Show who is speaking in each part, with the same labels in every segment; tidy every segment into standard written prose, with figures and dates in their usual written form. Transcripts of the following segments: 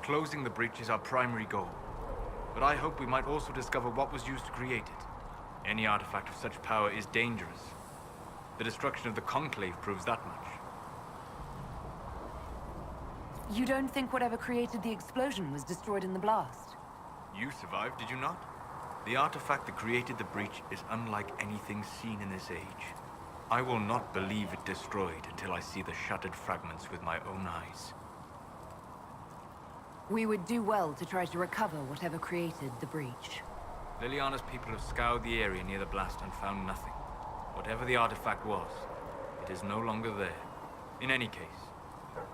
Speaker 1: Closing the breach is our primary goal. But I hope we might also discover what was used to create it. Any artifact of such power is dangerous. The destruction of the Conclave proves that much.
Speaker 2: You don't think whatever created the explosion was destroyed in the blast?
Speaker 1: You survived, did you not? The artifact that created the breach is unlike anything seen in this age. I will not believe it destroyed until I see the shattered fragments with my own eyes.
Speaker 2: We would do well to try to recover whatever created the breach.
Speaker 1: Liliana's people have scoured the area near the blast and found nothing. Whatever the artifact was, it is no longer there. In any case,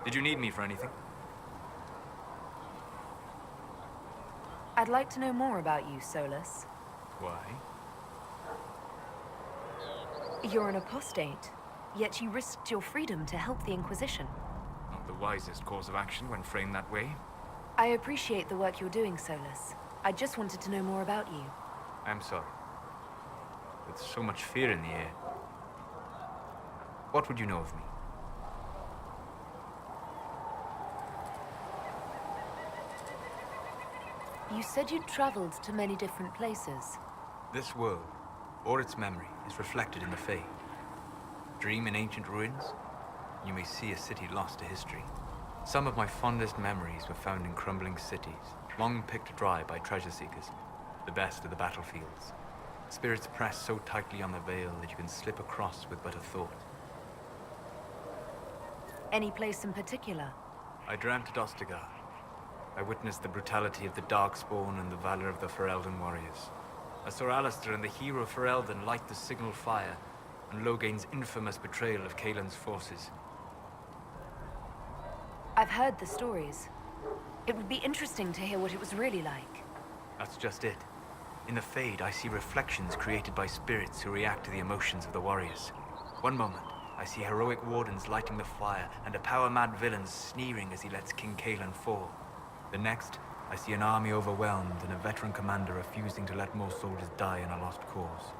Speaker 1: did you need me for anything?
Speaker 2: I'd like to know more about you, Solus.
Speaker 1: Why?
Speaker 2: You're an apostate, yet you risked your freedom to help the Inquisition.
Speaker 1: Not the wisest course of action when framed that way.
Speaker 2: I appreciate the work you're doing, Solus. I just wanted to know more about you.
Speaker 1: I'm sorry. With so much fear in the air. What would you know of me?
Speaker 2: You said you'd traveled to many different places.
Speaker 1: This world, or its memory, is reflected in the Fade. Dream in ancient ruins, you may see a city lost to history. Some of my fondest memories were found in crumbling cities, long picked dry by treasure seekers, the best of the battlefields. Spirits press so tightly on the veil that you can slip across with but a thought.
Speaker 2: Any place in particular?
Speaker 1: I dreamt at Ostagar. I witnessed the brutality of the Darkspawn and the valor of the Ferelden warriors. I saw Alistair and the hero Ferelden light the signal fire, and Logain's infamous betrayal of Kaelin's forces.
Speaker 2: I've heard the stories. It would be interesting to hear what it was really like.
Speaker 1: That's just it. In the Fade, I see reflections created by spirits who react to the emotions of the warriors. One moment, I see heroic wardens lighting the fire, and a power-mad villain sneering as he lets King Kaelin fall. The next, I see an army overwhelmed and a veteran commander refusing to let more soldiers die in a lost cause.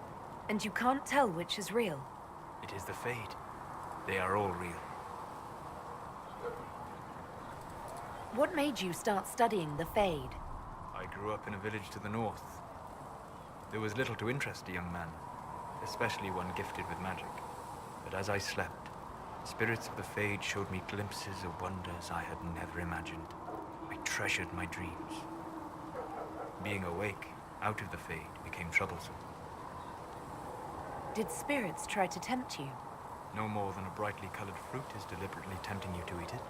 Speaker 2: And you can't tell which is real?
Speaker 1: It is the Fade. They are all real.
Speaker 2: What made you start studying the Fade?
Speaker 1: I grew up in a village to the north. There was little to interest a young man, especially one gifted with magic. But as I slept, spirits of the Fade showed me glimpses of wonders I had never imagined. I treasured my dreams. Being awake, out of the Fade, became troublesome.
Speaker 2: Did spirits try to tempt you?
Speaker 1: No more than a brightly colored fruit is deliberately tempting you to eat it.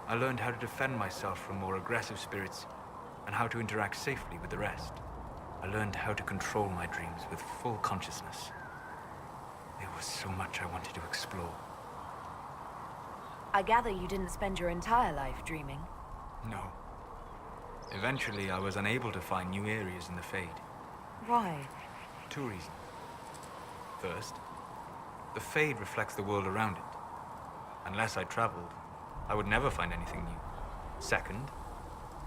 Speaker 1: I learned how to defend myself from more aggressive spirits, and how to interact safely with the rest. I learned how to control my dreams with full consciousness. There was so much I wanted to explore.
Speaker 2: I gather you didn't spend your entire life dreaming.
Speaker 1: No. Eventually, I was unable to find new areas in the Fade.
Speaker 2: Why?
Speaker 1: 2 reasons. First, the Fade reflects the world around it. Unless I traveled, I would never find anything new. Second,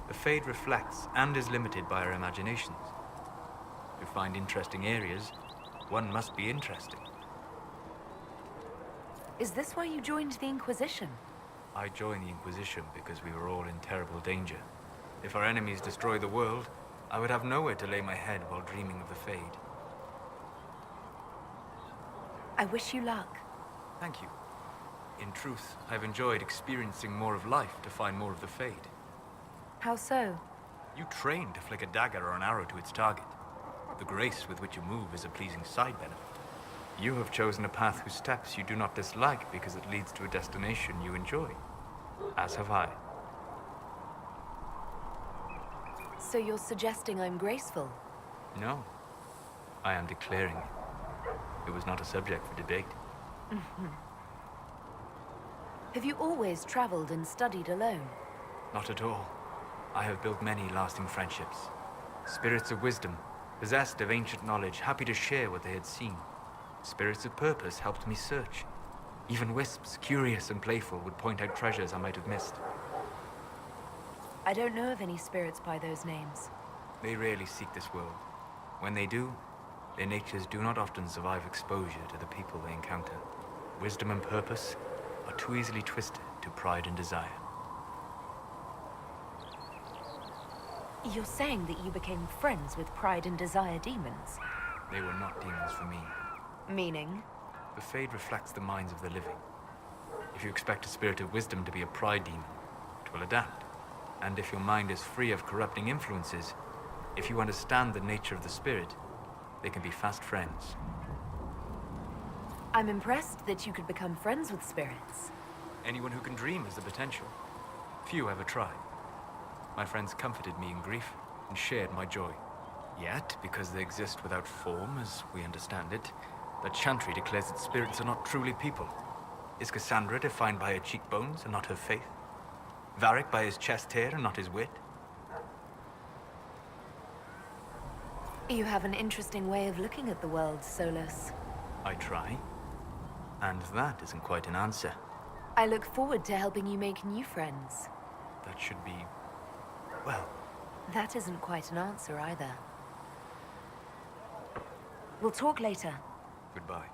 Speaker 1: the Fade reflects and is limited by our imaginations. To find interesting areas, one must be interesting.
Speaker 2: Is this why you joined the Inquisition?
Speaker 1: I joined the Inquisition because we were all in terrible danger. If our enemies destroyed the world, I would have nowhere to lay my head while dreaming of the Fade.
Speaker 2: I wish you luck.
Speaker 1: Thank you. In truth, I've enjoyed experiencing more of life to find more of the Fade.
Speaker 2: How so?
Speaker 1: You train to flick a dagger or an arrow to its target. The grace with which you move is a pleasing side benefit. You have chosen a path whose steps you do not dislike because it leads to a destination you enjoy. As have I.
Speaker 2: So you're suggesting I'm graceful?
Speaker 1: No. I am declaring it. It was not a subject for debate.
Speaker 2: Have you always traveled and studied alone?
Speaker 1: Not at all. I have built many lasting friendships. Spirits of wisdom, possessed of ancient knowledge, happy to share what they had seen. Spirits of purpose helped me search. Even wisps, curious and playful, would point out treasures I might have missed.
Speaker 2: I don't know of any spirits by those names.
Speaker 1: They rarely seek this world. When they do, their natures do not often survive exposure to the people they encounter. Wisdom and purpose are too easily twisted to pride and desire.
Speaker 2: You're saying that you became friends with Pride and Desire demons?
Speaker 1: They were not demons for me.
Speaker 2: Meaning?
Speaker 1: The Fade reflects the minds of the living. If you expect a spirit of wisdom to be a pride demon, it will adapt. And if your mind is free of corrupting influences, if you understand the nature of the spirit, they can be fast friends.
Speaker 2: I'm impressed that you could become friends with spirits.
Speaker 1: Anyone who can dream has the potential. Few ever try. My friends comforted me in grief and shared my joy. Yet, because they exist without form, as we understand it, the Chantry declares that spirits are not truly people. Is Cassandra defined by her cheekbones and not her faith? Varric by his chest hair and not his wit?
Speaker 2: You have an interesting way of looking at the world, Solus.
Speaker 1: I try. And that isn't quite an answer.
Speaker 2: I look forward to helping you make new friends.
Speaker 1: That should be... well...
Speaker 2: That isn't quite an answer either. We'll talk later.
Speaker 1: Goodbye.